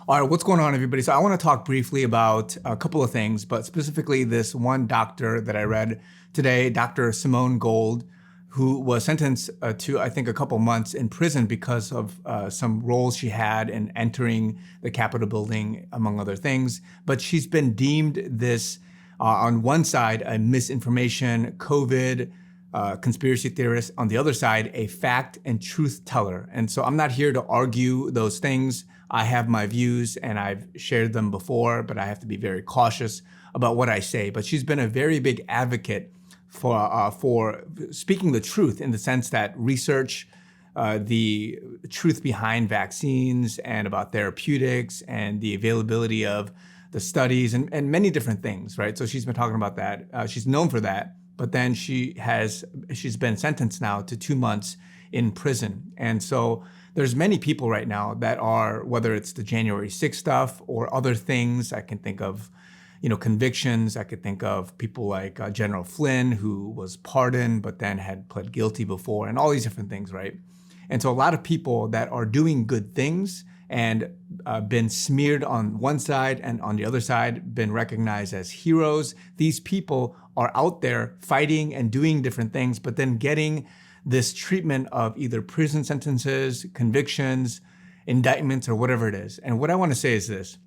All right, what's going on, everybody? So I want to talk briefly about a couple of things, but specifically this one doctor that I read today, Dr. Simone Gold, who was sentenced to, I think, a couple months in prison because of some roles she had in entering the Capitol building, among other things. But she's been deemed this, on one side, a misinformation, COVID, conspiracy theorist, on the other side, a fact and truth teller. And so I'm not here to argue those things. I have my views and I've shared them before, but I have to be very cautious about what I say. But she's been a very big advocate for speaking the truth, in the sense that research, the truth behind vaccines and about therapeutics and the availability of the studies and many different things, right? So she's been talking about that. She's known for that. But then she's been sentenced now to 2 months in prison. And so there's many people right now that are, whether it's the January 6th stuff or other things, I can think of, convictions. I could think of people like General Flynn, who was pardoned, but then had pled guilty before, and all these different things, right? And so a lot of people that are doing good things and been smeared on one side and on the other side, been recognized as heroes. These people are out there fighting and doing different things, but then getting this treatment of either prison sentences, convictions, indictments, or whatever it is. And what I want to say is this.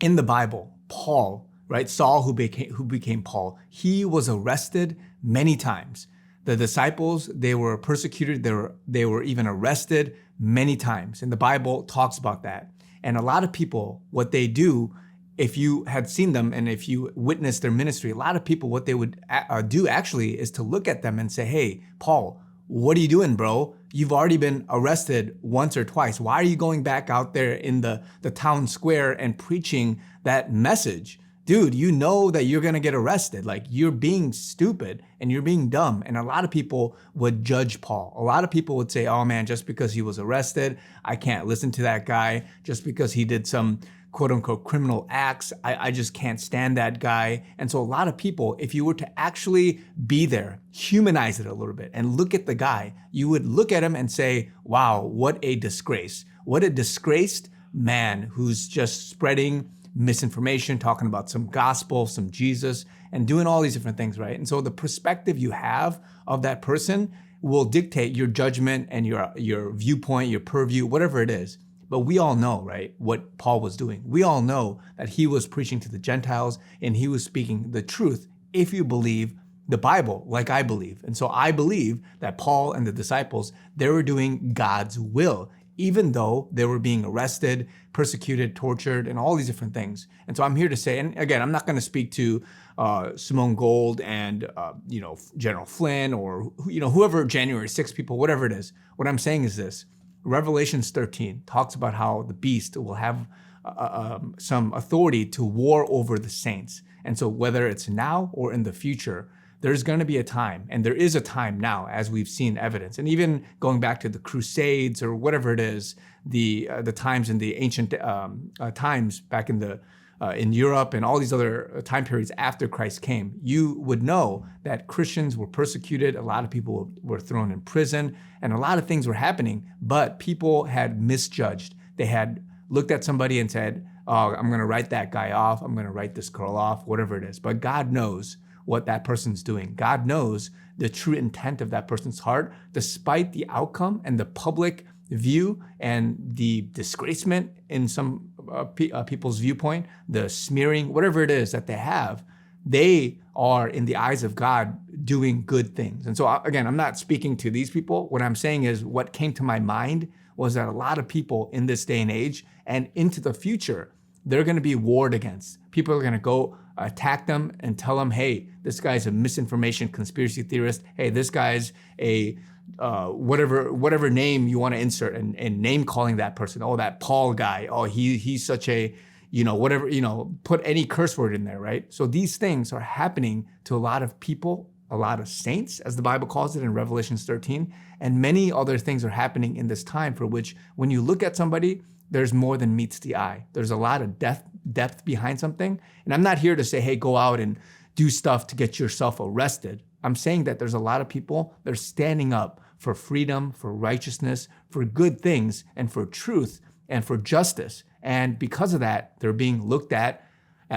In the Bible, Paul, right, Saul, who became Paul, he was arrested many times. The disciples, they were persecuted. They were even arrested many times. And the Bible talks about that. And a lot of people, what they do, if you had seen them and if you witnessed their ministry, a lot of people, what they would do actually is to look at them and say, hey, Paul, what are you doing, bro? You've already been arrested once or twice. Why are you going back out there in the town square and preaching that message? Dude, you know that you're going to get arrested. Like, you're being stupid and you're being dumb. And a lot of people would judge Paul. A lot of people would say, oh man, just because he was arrested, I can't listen to that guy. Just because he did some quote unquote criminal acts, I just can't stand that guy. And so a lot of people, if you were to actually be there, humanize it a little bit and look at the guy, you would look at him and say, wow, what a disgrace. What a disgraced man who's just spreading misinformation, talking about some gospel, some Jesus, and doing all these different things, right? And so the perspective you have of that person will dictate your judgment and your viewpoint, your purview, whatever it is. But we all know, right, what Paul was doing. We all know that he was preaching to the Gentiles and he was speaking the truth, if you believe the Bible, like I believe. And so I believe that Paul and the disciples, they were doing God's will, even though they were being arrested, persecuted, tortured, and all these different things. And so I'm here to say, and again, I'm not going to speak to Simone Gold and General Flynn or whoever, January 6 people, whatever it is. What I'm saying is this. Revelations 13 talks about how the beast will have some authority to war over the saints. And so whether it's now or in the future, there's going to be a time, and there is a time now, as we've seen evidence. And even going back to the Crusades or whatever it is, the times in the ancient times back in Europe and all these other time periods after Christ came, you would know that Christians were persecuted. A lot of people were thrown in prison and a lot of things were happening, but people had misjudged. They had looked at somebody and said, oh, I'm going to write that guy off. I'm going to write this girl off, whatever it is. But God knows what that person's doing. God knows the true intent of that person's heart, despite the outcome and the public view and the disgracement in some people's viewpoint, the smearing, whatever it is that they have, they are, in the eyes of God, doing good things. And so again, I'm not speaking to these people. What I'm saying is what came to my mind was that a lot of people in this day and age and into the future, they're going to be warred against. People are going to go attack them and tell them, hey, this guy's a misinformation conspiracy theorist. Hey, this guy's a whatever name you want to insert and name calling that person. Oh, that Paul guy. Oh, he's such a, whatever, put any curse word in there, right? So these things are happening to a lot of people, a lot of saints, as the Bible calls it in Revelations 13, and many other things are happening in this time for which when you look at somebody, there's more than meets the eye. There's a lot of depth behind something. And I'm not here to say, hey, go out and do stuff to get yourself arrested. I'm saying that there's a lot of people that are standing up for freedom, for righteousness, for good things, and for truth, and for justice. And because of that, they're being looked at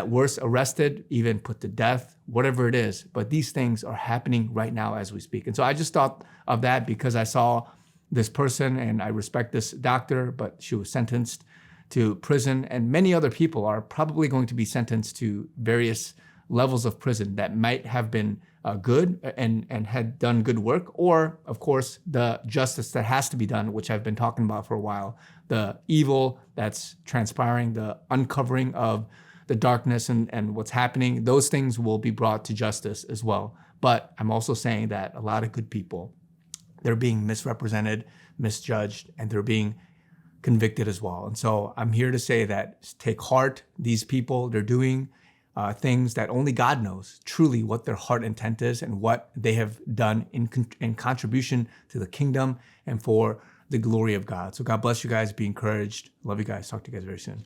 worst arrested, even put to death, whatever it is. But these things are happening right now as we speak. And so I just thought of that because I saw this person, and I respect this doctor, but she was sentenced to prison. And many other people are probably going to be sentenced to various levels of prison that might have been good and had done good work, or of course the justice that has to be done, which I've been talking about for a while, the evil that's transpiring, the uncovering of the darkness and what's happening, those things will be brought to justice as well. But I'm also saying that a lot of good people, they're being misrepresented, misjudged, and they're being convicted as well. And so I'm here to say that take heart. These people, they're doing things that only God knows truly what their heart intent is and what they have done in contribution to the kingdom and for the glory of God. So God bless you guys. Be encouraged. Love you guys. Talk to you guys very soon.